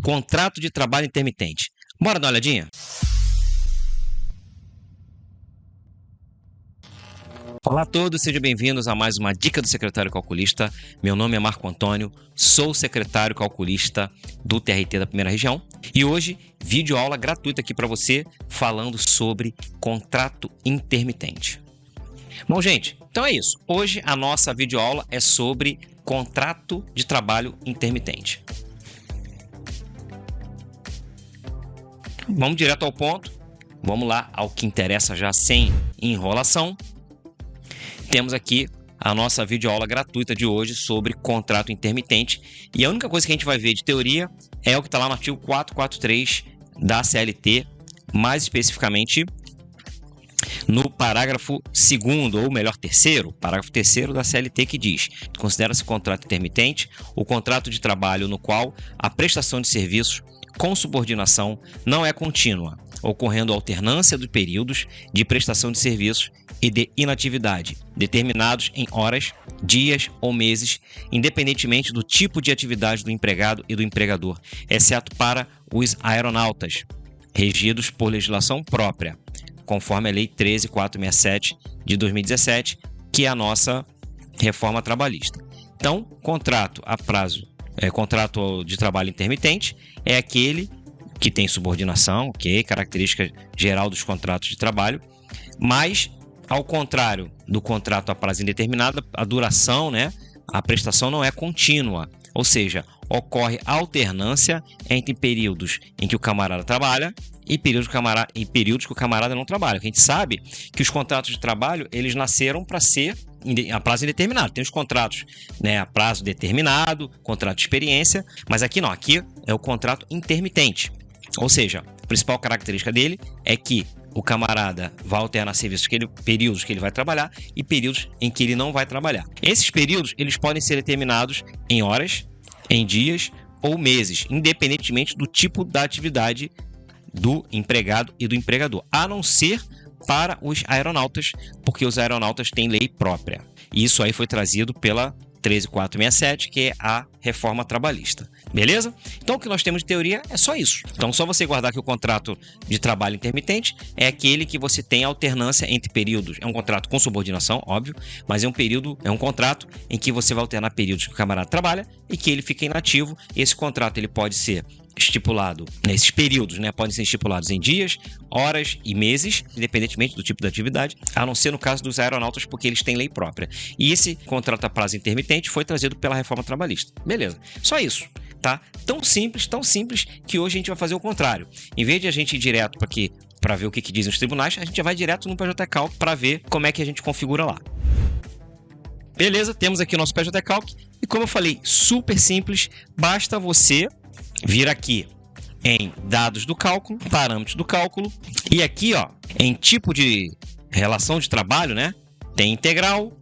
Contrato de trabalho intermitente. Bora dar uma olhadinha? Olá a todos, sejam bem-vindos a mais uma Dica do Secretário Calculista. Meu nome é Marco Antônio, sou secretário calculista do TRT da Primeira Região e hoje, vídeo aula gratuita aqui para você falando sobre contrato intermitente. Bom, gente, então é isso. Hoje a nossa videoaula é sobre contrato de trabalho intermitente. Vamos direto ao ponto. Vamos lá ao que interessa já sem enrolação. Temos aqui a nossa videoaula gratuita de hoje sobre contrato intermitente. E a única coisa que a gente vai ver de teoria é o que está lá no artigo 443 da CLT, mais especificamente no parágrafo 2º, ou melhor, parágrafo 3º da CLT, que diz: considera-se contrato intermitente o contrato de trabalho no qual a prestação de serviços com subordinação não é contínua, ocorrendo alternância dos períodos de prestação de serviços e de inatividade, determinados em horas, dias ou meses, independentemente do tipo de atividade do empregado e do empregador, exceto para os aeronautas, regidos por legislação própria, conforme a Lei 13.467 de 2017, que é a nossa reforma trabalhista. Então, contrato a prazo, contrato de trabalho intermitente é aquele que tem subordinação, característica geral dos contratos de trabalho, mas, ao contrário do contrato a prazo indeterminado, a duração, a prestação não é contínua, ou seja, ocorre alternância entre períodos em que o camarada trabalha e períodos que o camarada não trabalha. A gente sabe que os contratos de trabalho, eles nasceram para ser a prazo indeterminado. Tem os contratos a prazo determinado, contrato de experiência, mas aqui não, aqui é o contrato intermitente. Ou seja, a principal característica dele é que o camarada vai alternar serviços, períodos que ele vai trabalhar e períodos em que ele não vai trabalhar. Esses períodos, eles podem ser determinados em horas, em dias ou meses, independentemente do tipo da atividade do empregado e do empregador, a não ser para os aeronautas, porque os aeronautas têm lei própria. E isso aí foi trazido pela 13.467, que é a reforma trabalhista. Beleza? Então, o que nós temos de teoria é só isso. Então, só você guardar que o contrato de trabalho intermitente é aquele que você tem alternância entre períodos. É um contrato com subordinação, óbvio, mas é um contrato em que você vai alternar períodos que o camarada trabalha e que ele fica inativo. Esse contrato ele pode ser estipulado nesses períodos, podem ser estipulados em dias, horas e meses, independentemente do tipo de atividade, a não ser no caso dos aeronautas, porque eles têm lei própria. E esse contrato a prazo intermitente foi trazido pela reforma trabalhista. Beleza, só isso, tá? Tão simples que hoje a gente vai fazer o contrário. Em vez de a gente ir direto para ver o que dizem os tribunais, a gente já vai direto no PJ-Calc para ver como é que a gente configura lá. Beleza, temos aqui o nosso PJ-Calc e, como eu falei, super simples, basta você vir aqui em dados do cálculo, parâmetros do cálculo, e aqui em tipo de relação de trabalho, tem integral,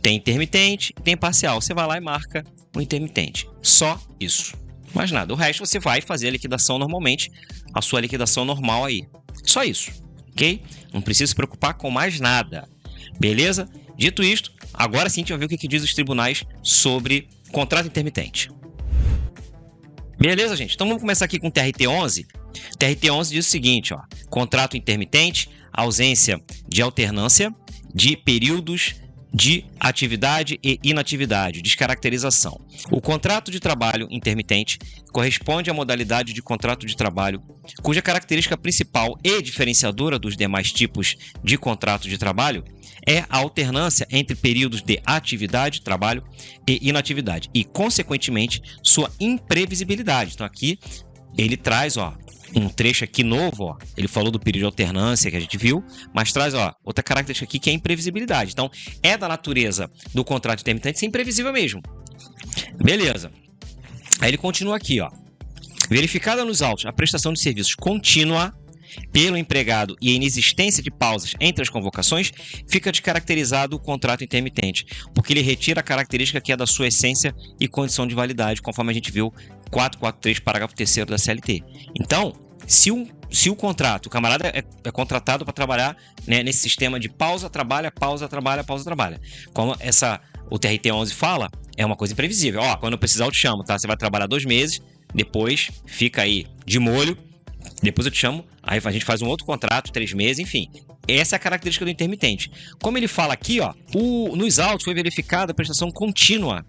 tem intermitente e tem parcial. Você vai lá e marca o intermitente. Só isso. Mais nada. O resto você vai fazer a liquidação normalmente, a sua liquidação normal aí. Só isso, ok? Não precisa se preocupar com mais nada. Beleza? Dito isto, agora sim a gente vai ver o que diz os tribunais sobre contrato intermitente. Beleza, gente? Então vamos começar aqui com o TRT11. O TRT11 diz o seguinte, contrato intermitente, ausência de alternância de períodos de atividade e inatividade, descaracterização. O contrato de trabalho intermitente corresponde à modalidade de contrato de trabalho cuja característica principal e diferenciadora dos demais tipos de contrato de trabalho é a alternância entre períodos de atividade, trabalho e inatividade e, consequentemente, sua imprevisibilidade. Então, aqui ele traz um trecho aqui novo, ele falou do período de alternância que a gente viu, mas traz outra característica aqui que é a imprevisibilidade. Então, é da natureza do contrato intermitente ser imprevisível mesmo. Beleza. Aí ele continua aqui, verificada nos autos a prestação de serviços contínua pelo empregado e a inexistência de pausas entre as convocações, fica descaracterizado o contrato intermitente, porque ele retira a característica que é da sua essência e condição de validade, conforme a gente viu 443, parágrafo 3º da CLT. Então, se o contrato, o camarada é contratado para trabalhar nesse sistema de pausa, trabalha, pausa, trabalha, pausa, trabalha. Como o TRT11 fala, é uma coisa imprevisível. Quando eu precisar eu te chamo, tá? Você vai trabalhar 2 meses, depois fica aí de molho, depois eu te chamo, aí a gente faz um outro contrato, 3 meses, enfim. Essa é a característica do intermitente. Como ele fala aqui, ó, nos autos foi verificada a prestação contínua.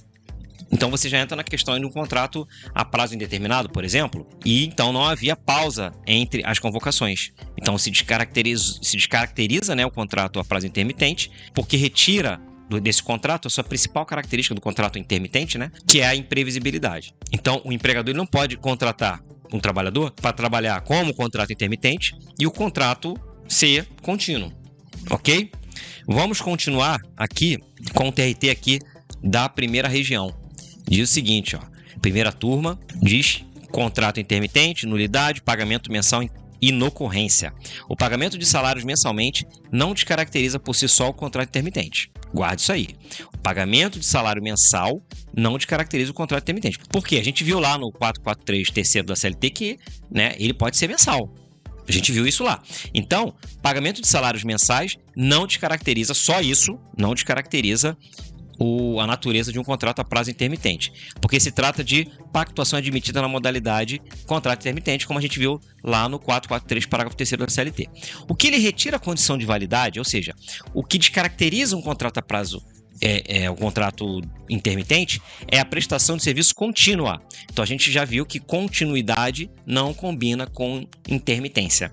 Então você já entra na questão de um contrato a prazo indeterminado, por exemplo, e então não havia pausa entre as convocações. Então se descaracteriza, né, o contrato a prazo intermitente, porque retira desse contrato a sua principal característica do contrato intermitente, né, que é a imprevisibilidade. Então o empregador ele não pode contratar um trabalhador para trabalhar como contrato intermitente e o contrato ser contínuo, ok? Vamos continuar aqui com o TRT aqui da primeira região. Diz o seguinte, ó, primeira turma, diz contrato intermitente, nulidade, pagamento mensal, inocorrência. O pagamento de salários mensalmente não descaracteriza por si só o contrato intermitente. Guarde isso aí. O pagamento de salário mensal não descaracteriza o contrato intermitente. Por quê? A gente viu lá no 443 terceiro da CLT que, né, ele pode ser mensal. A gente viu isso lá. Então, pagamento de salários mensais não descaracteriza, só isso, não descaracteriza a natureza de um contrato a prazo intermitente, porque se trata de pactuação admitida na modalidade contrato intermitente, como a gente viu lá no 443, parágrafo 3º da CLT. O que ele retira a condição de validade, ou seja, o que descaracteriza um contrato a prazo o contrato intermitente, é a prestação de serviço contínua. Então a gente já viu que continuidade não combina com intermitência.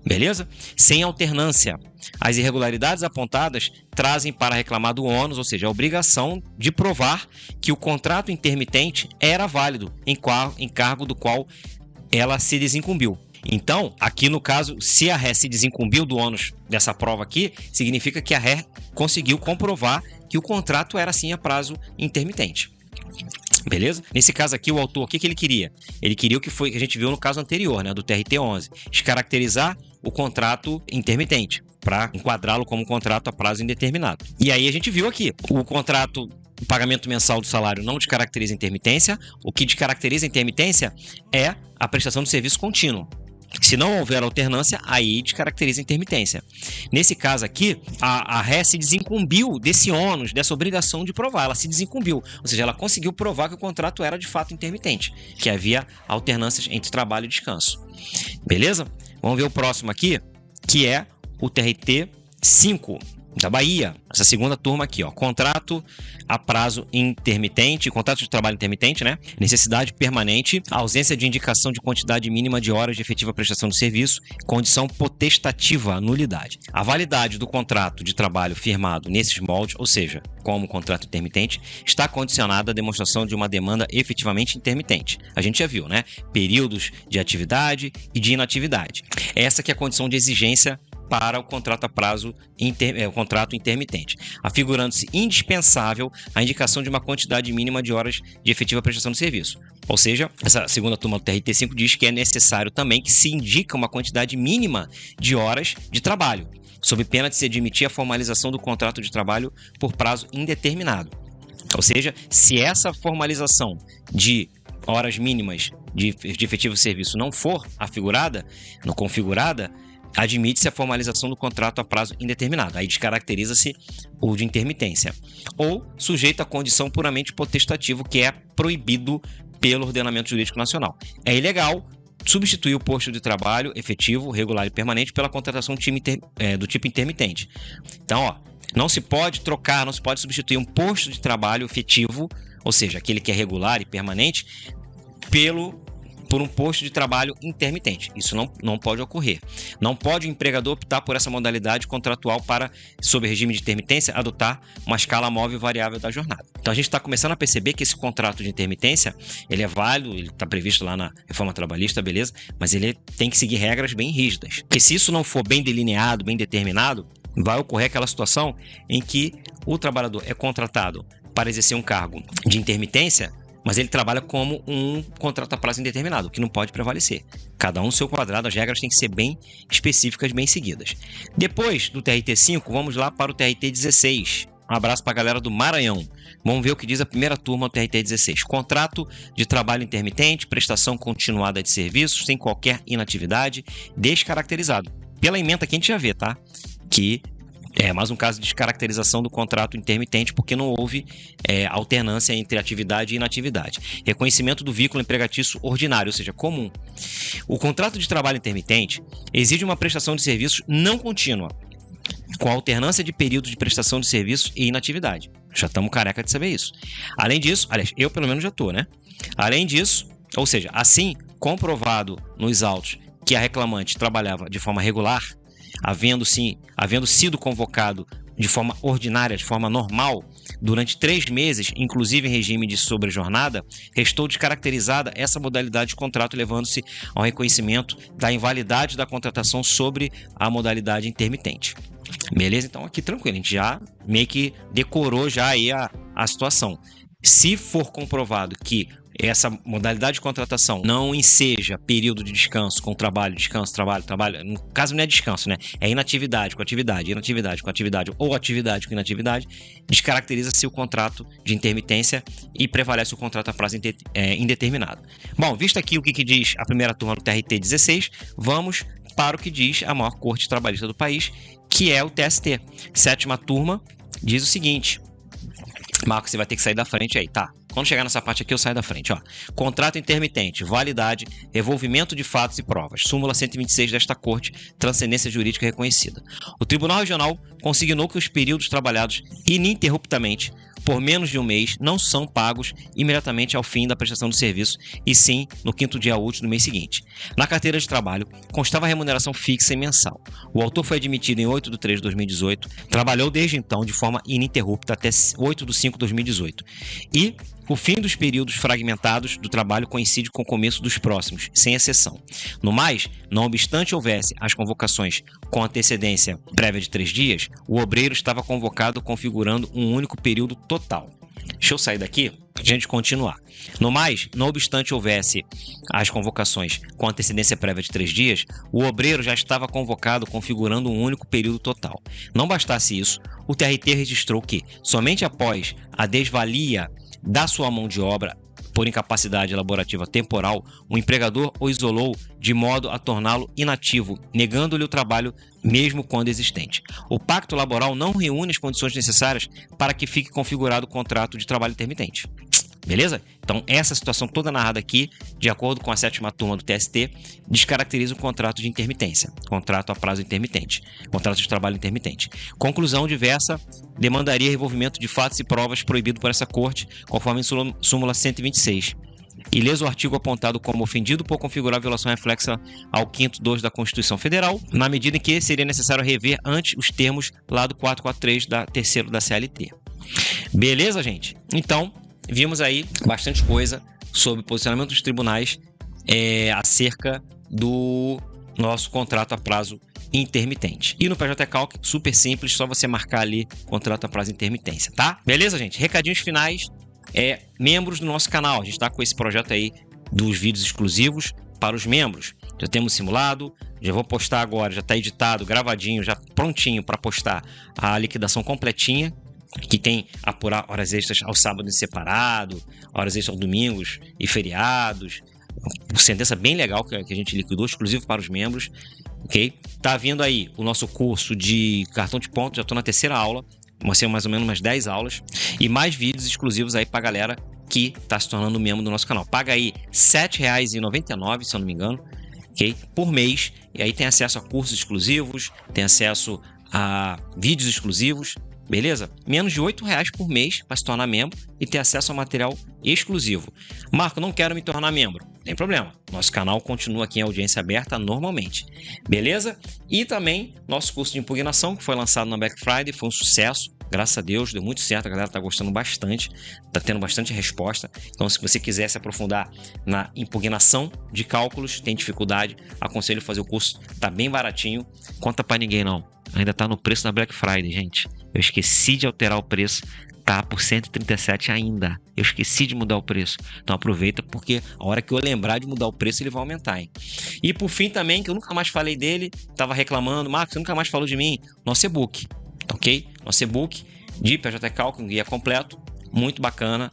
Beleza? Sem alternância. As irregularidades apontadas trazem para reclamado o ônus, ou seja, a obrigação de provar que o contrato intermitente era válido em cargo do qual ela se desincumbiu. Então, aqui no caso, se a ré se desincumbiu do ônus dessa prova aqui, significa que a ré conseguiu comprovar que o contrato era sim a prazo intermitente. Beleza? Nesse caso aqui, o autor, o que ele queria? Ele queria o que a gente viu no caso anterior, né, do TRT11, descaracterizar o contrato intermitente, para enquadrá-lo como um contrato a prazo indeterminado. E aí a gente viu aqui, o pagamento mensal do salário não descaracteriza a intermitência, o que descaracteriza a intermitência é a prestação de serviço contínuo. Se não houver alternância, aí descaracteriza a intermitência. Nesse caso aqui, a ré se desincumbiu desse ônus, dessa obrigação de provar. Ela se desincumbiu, ou seja, ela conseguiu provar que o contrato era de fato intermitente, que havia alternâncias entre trabalho e descanso. Beleza? Vamos ver o próximo aqui, que é o TRT 5 da Bahia. Essa segunda turma aqui, ó, contrato a prazo intermitente, contrato de trabalho intermitente, né? Necessidade permanente, ausência de indicação de quantidade mínima de horas de efetiva prestação do serviço, condição potestativa, nulidade. A validade do contrato de trabalho firmado nesses moldes, ou seja, como contrato intermitente, está condicionada à demonstração de uma demanda efetivamente intermitente. A gente já viu, né? Períodos de atividade e de inatividade. Essa que é a condição de exigência para o contrato a prazo, o contrato intermitente, afigurando-se indispensável a indicação de uma quantidade mínima de horas de efetiva prestação de serviço. Ou seja, essa segunda turma do TRT5 diz que é necessário também que se indique uma quantidade mínima de horas de trabalho, sob pena de se admitir a formalização do contrato de trabalho por prazo indeterminado. Ou seja, se essa formalização de horas mínimas de efetivo serviço não for afigurada, não configurada, admite-se a formalização do contrato a prazo indeterminado. Aí descaracteriza-se o de intermitência. Ou sujeito à condição puramente potestativa, que é proibido pelo ordenamento jurídico nacional. É ilegal substituir o posto de trabalho efetivo, regular e permanente pela contratação do tipo intermitente. Então, ó, não se pode trocar, não se pode substituir um posto de trabalho efetivo, ou seja, aquele que é regular e permanente, por um posto de trabalho intermitente. Isso não pode ocorrer. Não pode o empregador optar por essa modalidade contratual para, sob regime de intermitência, adotar uma escala móvel variável da jornada. Então a gente está começando a perceber que esse contrato de intermitência, ele é válido, ele está previsto lá na reforma trabalhista, beleza? Mas ele tem que seguir regras bem rígidas. Porque se isso não for bem delineado, bem determinado, vai ocorrer aquela situação em que o trabalhador é contratado para exercer um cargo de intermitência, mas ele trabalha como um contrato a prazo indeterminado, o que não pode prevalecer. Cada um no seu quadrado, as regras têm que ser bem específicas, bem seguidas. Depois do TRT5, vamos lá para o TRT16. Um abraço para a galera do Maranhão. Vamos ver o que diz a primeira turma do TRT16. Contrato de trabalho intermitente, prestação continuada de serviços, sem qualquer inatividade, descaracterizado. Pela ementa que a gente já vê, tá? Que É mais um caso de descaracterização do contrato intermitente, porque não houve alternância entre atividade e inatividade. Reconhecimento do vínculo empregatício ordinário, ou seja, comum. O contrato de trabalho intermitente exige uma prestação de serviços não contínua, com alternância de períodos de prestação de serviços e inatividade. Já estamos careca de saber isso. Além disso, aliás, eu pelo menos já estou, né? Além disso, ou seja, assim, comprovado nos autos que a reclamante trabalhava de forma regular, havendo sido convocado de forma ordinária, de forma normal, durante 3 meses, inclusive em regime de sobrejornada, restou descaracterizada essa modalidade de contrato, levando-se ao reconhecimento da invalidade da contratação sobre a modalidade intermitente. Beleza? Então aqui tranquilo, a gente já meio que decorou já aí a situação. Se for comprovado que essa modalidade de contratação não enseja período de descanso com trabalho, descanso, trabalho, no caso não é descanso, né? É inatividade com atividade, inatividade com atividade ou atividade com inatividade, descaracteriza-se o contrato de intermitência e prevalece o contrato a prazo indeterminado. Bom, visto aqui o que diz a primeira turma do TRT 16, vamos para o que diz a maior corte trabalhista do país, que é o TST. Sétima turma diz o seguinte: Marcos, você vai ter que sair da frente aí, tá? Quando chegar nessa parte aqui, eu saio da frente, ó. Contrato intermitente, validade, revolvimento de fatos e provas. Súmula 126 desta Corte, transcendência jurídica reconhecida. O Tribunal Regional consignou que os períodos trabalhados ininterruptamente por menos de um mês não são pagos imediatamente ao fim da prestação do serviço, e sim no 5º dia útil do mês seguinte. Na carteira de trabalho, constava a remuneração fixa e mensal. O autor foi admitido em 8 de 3 de 2018, trabalhou desde então de forma ininterrupta até 8 de 5 de 2018. E o fim dos períodos fragmentados do trabalho coincide com o começo dos próximos, sem exceção. No mais, não obstante houvesse as convocações com antecedência prévia de 3 dias, o obreiro estava convocado configurando um único período total. Deixa eu sair daqui para a gente continuar. No mais, não obstante houvesse as convocações com antecedência prévia de 3 dias, o obreiro já estava convocado configurando um único período total. Não bastasse isso, o TRT registrou que, somente após a desvalia da sua mão de obra por incapacidade laborativa temporal, o empregador o isolou de modo a torná-lo inativo, negando-lhe o trabalho mesmo quando existente. O pacto laboral não reúne as condições necessárias para que fique configurado o contrato de trabalho intermitente. Beleza? Então, essa situação toda narrada aqui, de acordo com a 7ª turma do TST, descaracteriza o contrato de intermitência, contrato a prazo intermitente, contrato de trabalho intermitente. Conclusão diversa demandaria revolvimento de fatos e provas proibido por essa Corte, conforme em súmula 126. Ileso o artigo apontado como ofendido por configurar violação reflexa ao 5º 2 da Constituição Federal, na medida em que seria necessário rever antes os termos lá do 443 da 3º da CLT. Beleza, gente? Então, vimos aí bastante coisa sobre o posicionamento dos tribunais acerca do nosso contrato a prazo intermitente. E no PJ Calc, super simples, só você marcar ali contrato a prazo intermitência, tá? Beleza, gente? Recadinhos finais. Membros do nosso canal. A gente está com esse projeto aí dos vídeos exclusivos para os membros. Já temos simulado, já vou postar agora, já está editado, gravadinho, já prontinho para postar a liquidação completinha, que tem apurar horas extras ao sábado em separado, horas extras aos domingos e feriados. Uma sentença bem legal que a gente liquidou, exclusivo para os membros. Ok? Tá vindo aí o nosso curso de cartão de pontos, já estou na 3ª aula. Vão ser mais ou menos umas 10 aulas. E mais vídeos exclusivos aí pra galera que tá se tornando membro do nosso canal. Paga aí R$ 7,99, se eu não me engano, ok? Por mês. E aí tem acesso a cursos exclusivos, tem acesso a vídeos exclusivos, beleza? Menos de R$ 8,00 por mês para se tornar membro e ter acesso a material exclusivo. Marco, não quero me tornar membro. Não tem problema. Nosso canal continua aqui em audiência aberta normalmente. Beleza? E também nosso curso de impugnação, que foi lançado na Black Friday, foi um sucesso. Graças a Deus, deu muito certo, a galera tá gostando bastante, tá tendo bastante resposta. Então, se você quiser se aprofundar na impugnação de cálculos, tem dificuldade, aconselho a fazer o curso, tá bem baratinho. Conta pra ninguém não, ainda tá no preço da Black Friday, gente. Eu esqueci de alterar o preço, tá por 137 ainda. Eu esqueci de mudar o preço. Então aproveita, porque a hora que eu lembrar de mudar o preço, ele vai aumentar, hein? E por fim também, que eu nunca mais falei dele, tava reclamando, Marcos, você nunca mais falou de mim, nosso e-book. Ok? Nosso e-book de PJ Calc, um guia completo, muito bacana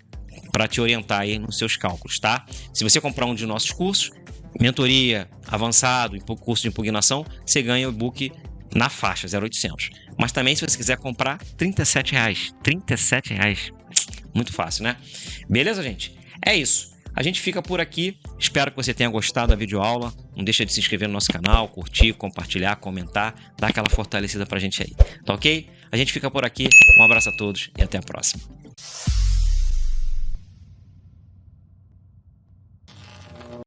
para te orientar aí nos seus cálculos, tá? Se você comprar um de nossos cursos, mentoria, avançado, curso de impugnação, você ganha o e-book na faixa 0,800. Mas também, se você quiser comprar, R$37. R$37. Muito fácil, né? Beleza, gente? É isso. A gente fica por aqui. Espero que você tenha gostado da videoaula. Não deixa de se inscrever no nosso canal, curtir, compartilhar, comentar, dar aquela fortalecida pra gente aí. Tá ok? A gente fica por aqui. Um abraço a todos e até a próxima.